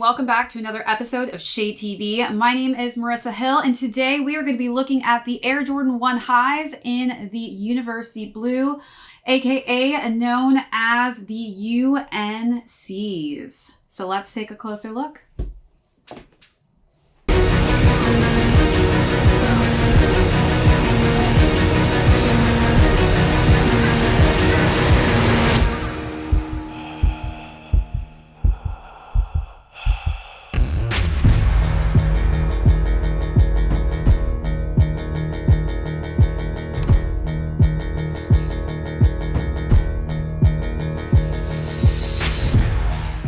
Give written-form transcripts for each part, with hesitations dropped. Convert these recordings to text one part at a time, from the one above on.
welcome back to another episode of Shade TV. My name is Marissa Hill, and today we are going to be looking at the Air Jordan 1 highs in the University Blue, aka known as the UNCs. So let's take a closer look.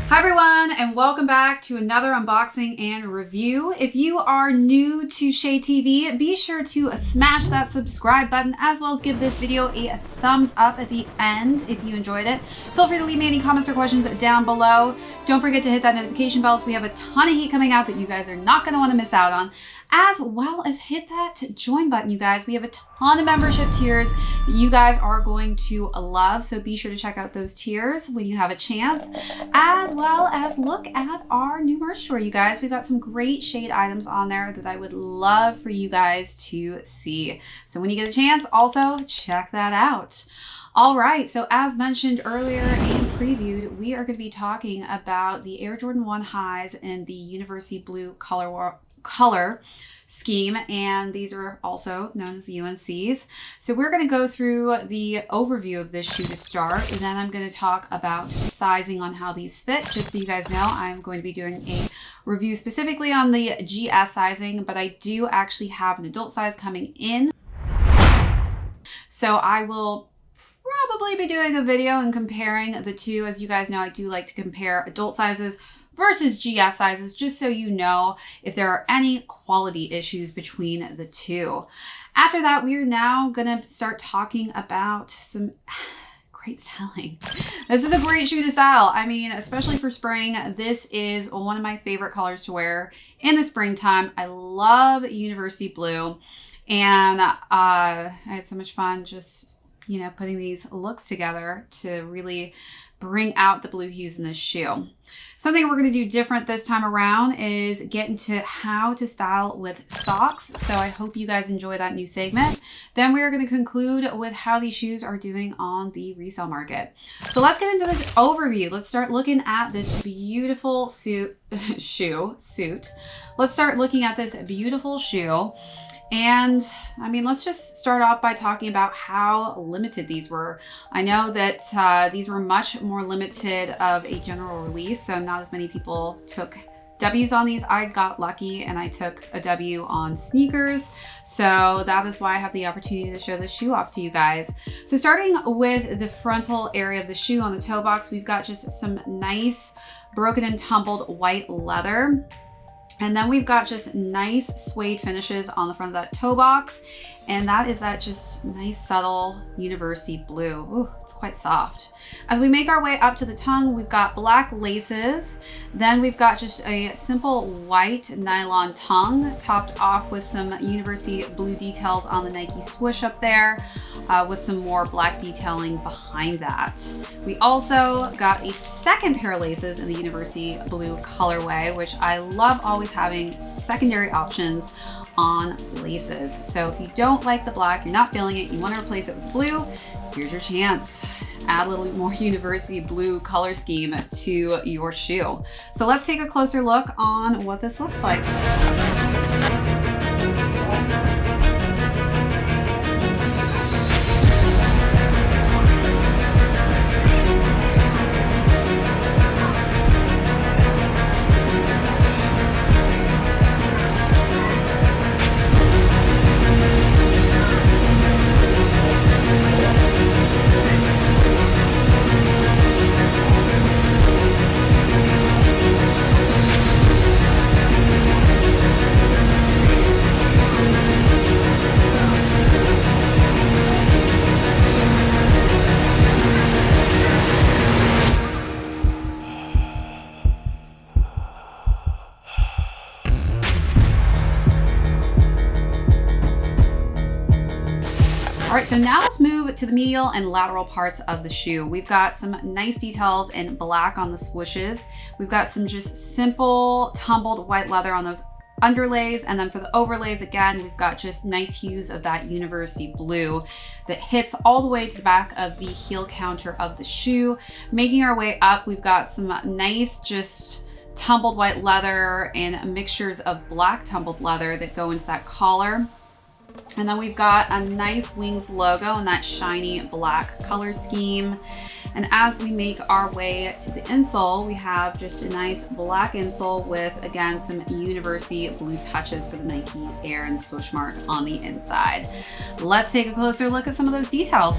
Hi everyone, and welcome back to another unboxing and review. If you are new to Shade TV, be sure to smash that subscribe button as well as give this video a thumbs up at the end if you enjoyed it. Feel free to leave me any comments or questions down below. Don't forget to hit that notification bell as we have a ton of heat coming out that you guys are not going to want to miss out on, as well as hit that join button, you guys. We have a ton of membership tiers that you guys are going to love, so be sure to check out those tiers when you have a chance, as well as look at our new merch store, you guys. We've got some great shade items on there that I would love for you guys to see. So when you get a chance, also check that out. All right, so as mentioned earlier and previewed, we are going to be talking about the Air Jordan 1 highs in the University Blue color scheme, and these are also known as the UNCs. So we're going to go through the overview of this shoe to start, and then I'm going to talk about sizing on how these fit. Just so you guys know, I'm going to be doing a review specifically on the GS sizing, but I do actually have an adult size coming in. So I will probably be doing a video and comparing the two. As you guys know, I do like to compare adult sizes versus GS sizes, just so you know if there are any quality issues between the two. After that, we are now gonna start talking about some great styling. This is a great shoe to style. I mean, especially for spring, this is one of my favorite colors to wear in the springtime. I love University Blue, and I had so much fun just putting these looks together to really bring out the blue hues in this shoe. Something we're going to do different this time around is get into how to style with socks. So I hope you guys enjoy that new segment. Then we are going to conclude with how these shoes are doing on the resale market. So let's get into this overview. Let's start looking at this beautiful suit. Let's start looking at this beautiful shoe. And I mean, let's just start off by talking about how limited these were. I know that these were much more limited of a general release, so not as many people took W's on these. I got lucky and I took a W on sneakers. So that is why I have the opportunity to show this shoe off to you guys. So starting with the frontal area of the shoe on the toe box, we've got just some nice broken and tumbled white leather. And then we've got just nice suede finishes on the front of that toe box. And that is that just nice subtle University Blue. Ooh, it's quite soft. As we make our way up to the tongue, we've got black laces. Then we've got just a simple white nylon tongue topped off with some University Blue details on the Nike swoosh up there, with some more black detailing behind that. We also got a second pair of laces in the University Blue colorway, which I love always having secondary options on laces. So if you don't like the black, you're not feeling it, you want to replace it with blue, here's your chance. Add a little more University Blue color scheme to your shoe. So let's take a closer look on what this looks like. All right, so now let's move to the medial and lateral parts of the shoe. We've got some nice details in black on the swooshes. We've got some just simple tumbled white leather on those underlays, and then for the overlays, again, we've got just nice hues of that university blue that hits all the way to the back of the heel counter of the shoe. Making our way up, we've got some nice just tumbled white leather and mixtures of black tumbled leather that go into that collar. And then we've got a nice Wings logo and that shiny black color scheme. And as we make our way to the insole, we have just a nice black insole with, again, some university blue touches for the Nike Air and swoosh mark on the inside. Let's take a closer look at some of those details.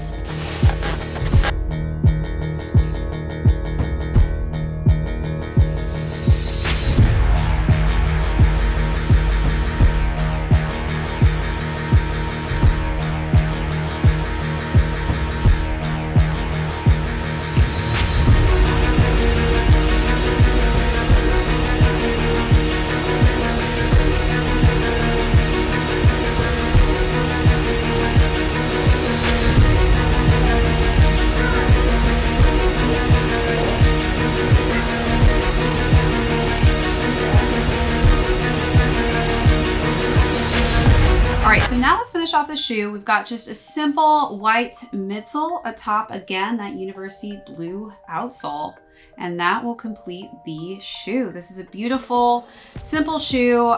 Now let's finish off the shoe. We've got just a simple white midsole atop, again, that university blue outsole. And that will complete the shoe. This is a beautiful, simple shoe.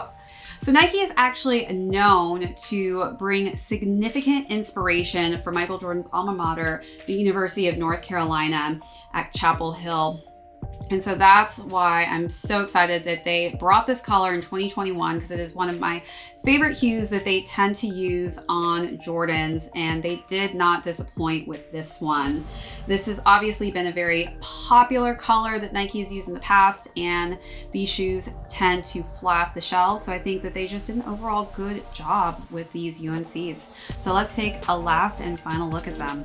So Nike is actually known to bring significant inspiration for Michael Jordan's alma mater, the University of North Carolina at Chapel Hill. And so that's why I'm so excited that they brought this color in 2021, because it is one of my favorite hues that they tend to use on Jordans, and they did not disappoint with this one. This has obviously been a very popular color that Nike has used in the past, and these shoes tend to flap the shelves. So I think that they just did an overall good job with these UNCs. So let's take a last and final look at them.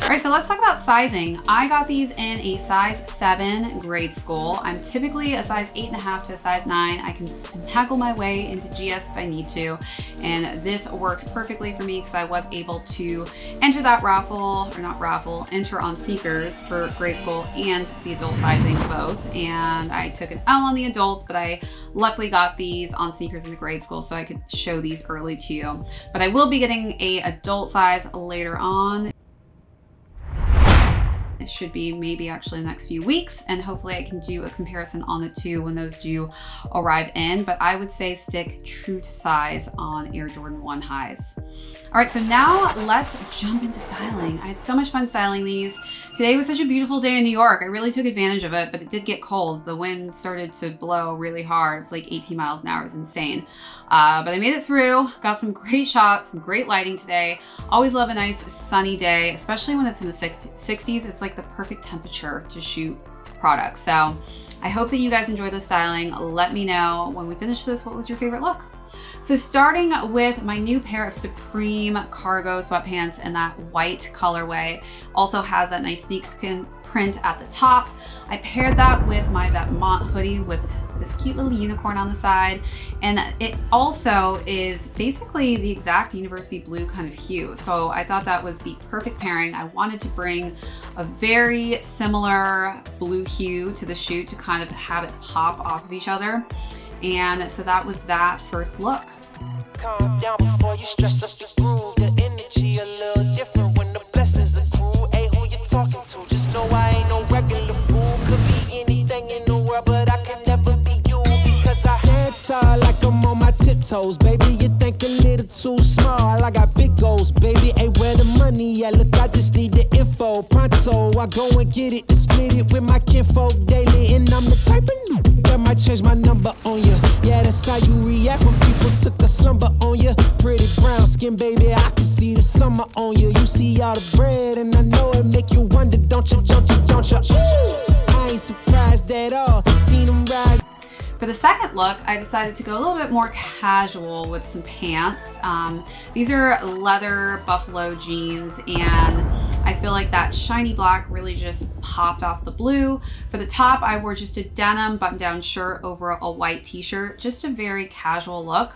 All right, so let's talk about sizing. I got these in a size 7 grade school. I'm typically a size 8.5 to a size 9. I can tackle my way into GS if I need to. And this worked perfectly for me because I was able to enter that raffle, or not raffle, enter on sneakers for grade school and the adult sizing both. And I took an L on the adults, but I luckily got these on sneakers in the grade school so I could show these early to you. But I will be getting a adult size later on. It should be maybe actually the next few weeks, and hopefully I can do a comparison on the two when those do arrive in, but I would say stick true to size on Air Jordan 1 highs. All right, so now let's jump into styling. I had so much fun styling these. Today was such a beautiful day in New York. I really took advantage of it, but it did get cold. The wind started to blow really hard. It was like 18 miles an hour. It was insane. But I made it through, got some great shots, some great lighting today. Always love a nice sunny day, especially when it's in the 60s. It's like the perfect temperature to shoot products. So I hope that you guys enjoy the styling. Let me know when we finish this, what was your favorite look? So starting with my new pair of Supreme cargo sweatpants in that white colorway, also has that nice snakeskin print at the top. I paired that with my Vermont hoodie with this cute little unicorn on the side. And it also is basically the exact university blue kind of hue. So I thought that was the perfect pairing. I wanted to bring a very similar blue hue to the shoe to kind of have it pop off of each other. And so that was that first look. Calm down before you stress up the groove. The energy a little different when the blessings accrue. Hey, who you talking to? Just know I ain't no regular fool. Could be anything in the world, but I can never be you, because I stand tall like I'm on my tiptoes. Baby, you think a little too small. I got big goals, baby. Ain't where the money at. Look, I just need the info. Pronto, I go and get it, to split it with my kinfolk daily. And I'm the type of that might change my number on you. Yeah, that's how you react when people took a slumber on you. Pretty brown skin, baby, I can see the summer on you. You see all the bread, and I know it make you wonder, don't you, don't you, don't ultra. Ooh, I ain't surprised at all. Seen them rise. For the second look, I decided to go a little bit more casual with some pants. These are leather buffalo jeans, and I feel like that shiny black really just popped off the blue. For the top, I wore just a denim button-down shirt over a white t-shirt, just a very casual look.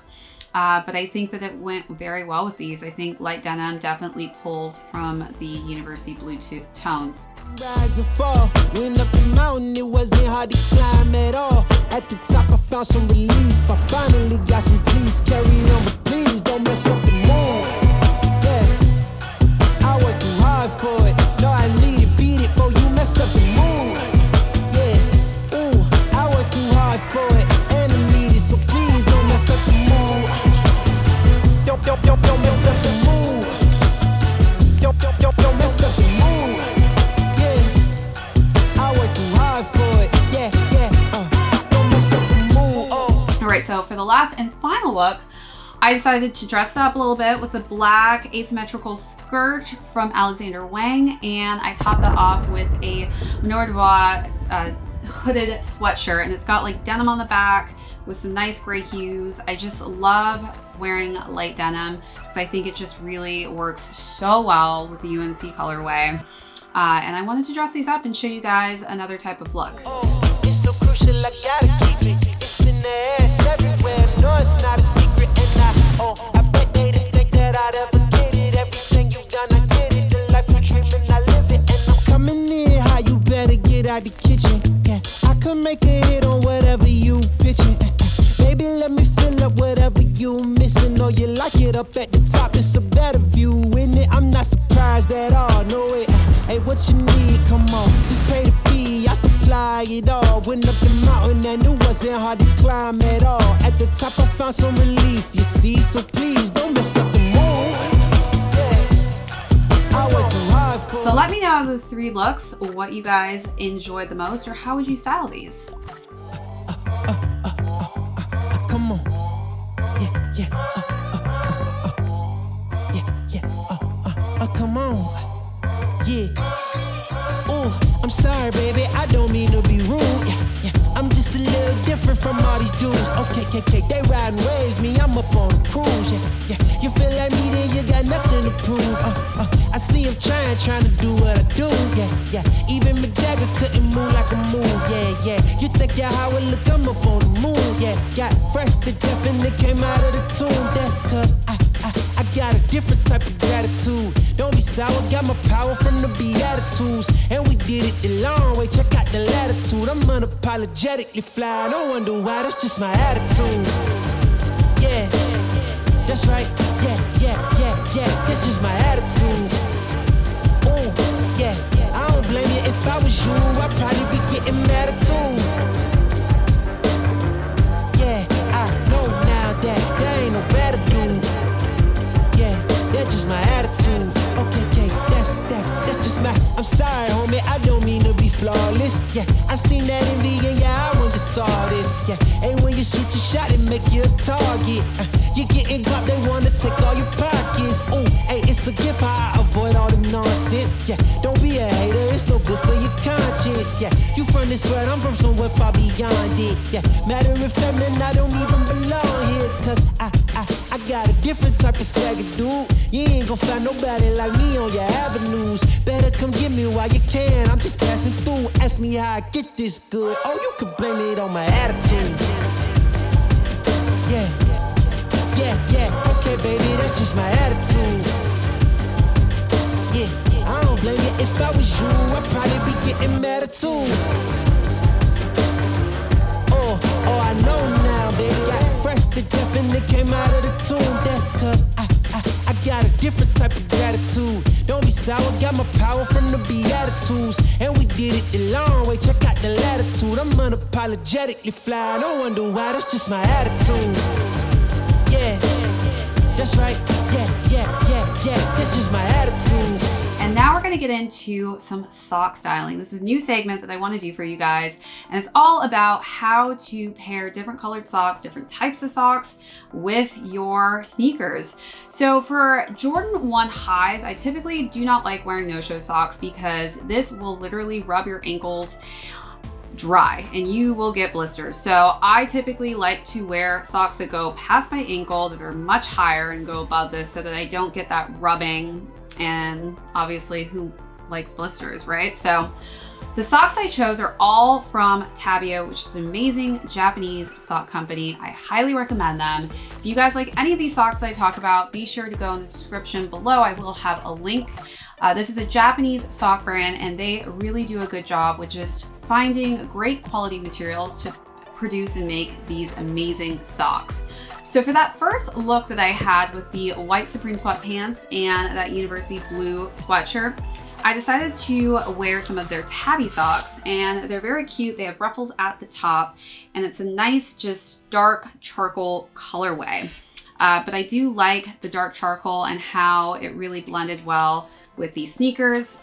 But I think that it went very well with these. I think light denim definitely pulls from the university blue tones. Rise and fall. Went up the mountain, it wasn't hard to climb at all. At the top, I found some relief. I finally got some peace. Carry on, but please don't mess up the mood. Yeah, I worked too hard for it. No, I need it, beat it, before you mess up the mood. Yeah, ooh, I worked too hard for it, and I need it, so please don't mess up the mood. Don't mess up the mood. Don't mess up the mood. Alright, so for the last and final look, I decided to dress it up a little bit with the black asymmetrical skirt from Alexander Wang, and I topped that off with a Menor de Bois hooded sweatshirt, and it's got like denim on the back with some nice gray hues. I just love wearing light denim because I think it just really works so well with the UNC colorway. And I wanted to dress these up and show you guys another type of look. Oh, it's so crucial, I gotta keep it. It's in the ass everywhere. No, it's not a secret. And I bet they didn't think that I'd ever get it. Everything you've done, I get it. The life you're dreaming, I live it. And I'm coming in high, you better get out the kitchen. Yeah, I could make a hit on whatever you pitching. Baby, let me fill up whatever you missing. Or you like it up at the top, it's a better view, in it? I'm not surprised at all, no way. Hey, what you need? Come on, just pay the fee. I supply it all. Went up the mountain and it wasn't hard to climb at all. At the top, I found some relief, you see. So please don't mess up the mood. Yeah, I worked too hard for. So let me know of the three looks what you guys enjoyed the most, or how would you style these? Come on, yeah, come on. Yeah. Ooh, I'm sorry, baby, I don't mean to be rude. Yeah, I'm just a little different from all these dudes. Okay, they riding waves, me, I'm up on a cruise. Yeah, you feel like me, then you got nothing to prove. I see him trying to do what I do. Yeah, even my dagger couldn't move like a move. Yeah, you think you're how it look, I'm up on the moon. Yeah, got fresh to death and it came out of the tomb. That's cause I got a different type of gratitude. Don't be sour, got my power from the Beatitudes. And we did it the long way, check out the latitude. I'm unapologetically fly, don't wonder why, that's just my attitude. Yeah, that's right, yeah, that's just my attitude. Ooh, yeah, I don't blame you, if I was you, I'd probably be getting mad too. Yeah, I know now that there ain't no better dude. That's just my attitude. Okay, that's just my. I'm sorry, homie, I don't mean to be flawless. Yeah, I seen that envy in your eye when you saw this. Yeah, and when you shoot your shot, it make you a target. You're getting guap, they wanna take all your pockets. Ooh, hey, it's a gift how I avoid all the nonsense. Yeah, don't be a hater, it's no good for your conscience. Yeah, you from this world, I'm from somewhere far beyond it. Yeah, matter of fact, man, I don't even belong here. Cause I got a different type of swagger, dude. You ain't gon' find nobody like me on your avenues. Better come get me while you can, I'm just passing through. Ask me how I get this good. Oh, you can blame it on my attitude. Yeah, okay, baby, that's just my attitude. Yeah, I don't blame you, if I was you, I'd probably be getting mad too. Oh, I know now, baby, got fresh to death and it came out of the tomb. That's cause I got a different type of gratitude. Don't be sour, got my power from the Beatitudes. And we did it the long way, check out the latitude. I'm unapologetically fly, no wonder why, that's just my attitude. Yeah, that's right, yeah, that's just my attitude. And now we're gonna to get into some sock styling. This is a new segment that I want to do for you guys, and it's all about how to pair different colored socks, different types of socks with your sneakers. So for Jordan 1 highs, I typically do not like wearing no-show socks because this will literally rub your ankles dry and you will get blisters. So I typically like to wear socks that go past my ankle, that are much higher and go above this, so that I don't get that rubbing, and obviously who likes blisters, right? So the socks I chose are all from Tabio, which is an amazing Japanese sock company. I highly recommend them. If you guys like any of these socks that I talk about, be sure to go in the description below. I will have a link. This is a Japanese sock brand, and they really do a good job with just finding great quality materials to produce and make these amazing socks. So for that first look that I had with the white Supreme sweatpants and that University blue sweatshirt, I decided to wear some of their tabby socks, and they're very cute. They have ruffles at the top, and it's a nice, just dark charcoal colorway. But I do like the dark charcoal and how it really blended well with these sneakers.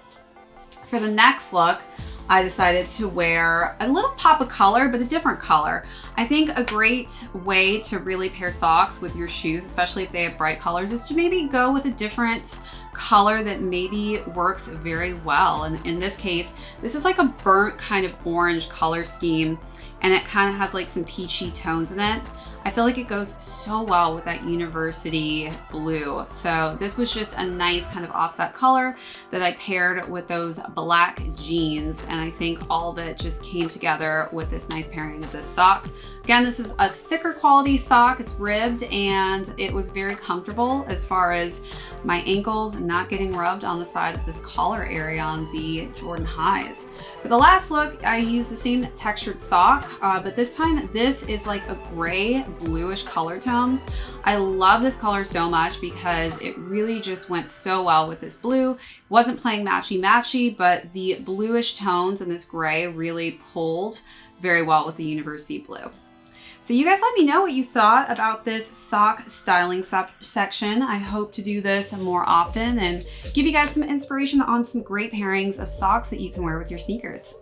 For the next look, I decided to wear a little pop of color, but a different color. I think a great way to really pair socks with your shoes, especially if they have bright colors, is to maybe go with a different color that maybe works very well. And in this case, this is like a burnt kind of orange color scheme, and it kind of has like some peachy tones in it. I feel like it goes so well with that University blue. So this was just a nice kind of offset color that I paired with those black jeans. And I think all of it just came together with this nice pairing of this sock. Again, this is a thicker quality sock. It's ribbed, and it was very comfortable as far as my ankles not getting rubbed on the side of this collar area on the Jordan highs. For the last look, I used the same textured sock, but this time this is like a gray bluish color tone. I love this color so much because it really just went so well with this blue. Wasn't playing matchy-matchy, but the bluish tones in this gray really pulled very well with the University blue. So you guys let me know what you thought about this sock styling section. I hope to do this more often and give you guys some inspiration on some great pairings of socks that you can wear with your sneakers.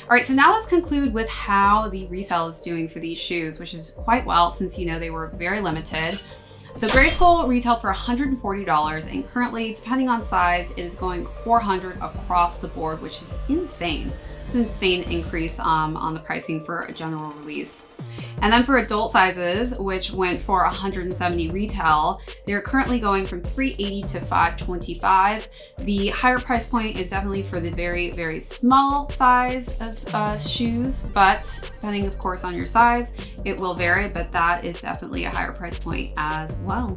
All right, so now let's conclude with how the resale is doing for these shoes, which is quite well since you know they were very limited. The Gray Skull retailed for $140, and currently, depending on size, it is going $400 across the board, which is insane. It's an insane increase on the pricing for a general release. And then for adult sizes, which went for $170 retail, they're currently going from $380 to $525. The higher price point is definitely for the very, very small size of shoes, but depending, of course, on your size, it will vary, but that is definitely a higher price point as well.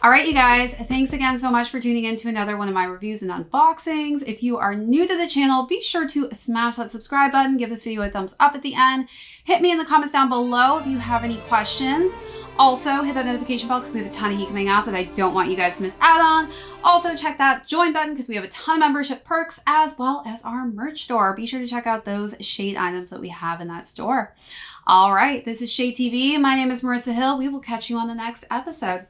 All right, you guys, thanks again so much for tuning in to another one of my reviews and unboxings. If you are new to the channel, be sure to smash that subscribe button, give this video a thumbs up at the end. Hit me in the comments down below if you have any questions. Also, hit that notification bell because we have a ton of heat coming out that I don't want you guys to miss out on. Also, check that join button because we have a ton of membership perks as well as our merch store. Be sure to check out those shade items that we have in that store. All right, this is ShadeTV. My name is Marissa Hill. We will catch you on the next episode.